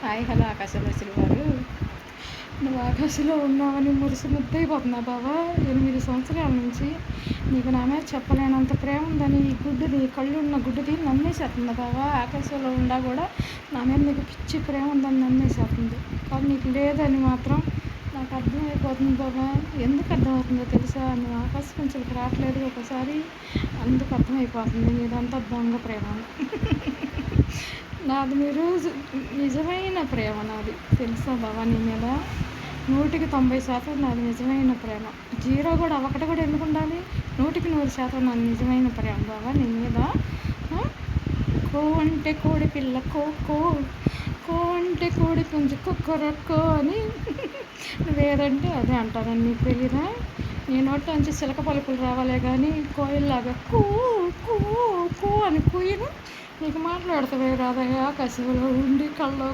Hi hello ఆకాశంలో సిరివారు. నువ్వు ఆకాశంలో ఉన్నావని మురిసి ముద్దయిపోతున్నా బావా. 8 సంవత్సరాల నుంచి నీకు నా మీద చెప్పలేనంత ప్రేమ ఉందని ఈ గుడ్డుది, కళ్ళు ఉన్న గుడ్డుది నమ్మేసేస్తుంది బావా. ఆకాశంలో ఉండా కూడా నా మీద నీకు పిచ్చి ప్రేమ ఉందని నమ్మేసేస్తుంది. కానీ నీకు లేదని మాత్రం నాకు అర్థమైపోతుంది బాబా. ఎందుకు అర్థమవుతుందో తెలుసా? నువ్వు ఆకాశం నుంచి రావట్లేదు ఒకసారి, అందుకు అర్థమైపోతుంది నీదంతా దొంగ ప్రేమ. నాది మీరు నిజమైన ప్రేమ నాది తెలుసా బాబా. నీ మీద 100% నాది నిజమైన ప్రేమ. 0 కూడా 1 కూడా ఎందుకు ఉండాలి? 100% నాది నిజమైన ప్రేమ బాబా నీ మీద. కో అంటే కోడి పిల్ల కో కో, కో అంటే కోడి పుంజు కుక్కరక్కో అని వేరంటే అదే అంటారని నీకు తెలియదా? నీ నోట్లో నుంచి చిలక పలుకులు రావాలే కానీ కోయిల్లాగా కూ కూ కూ అని కూయను నీకు మాట్లాడుతావే రాదయ్యా. ఆకాశంలో ఉండి కళ్ళ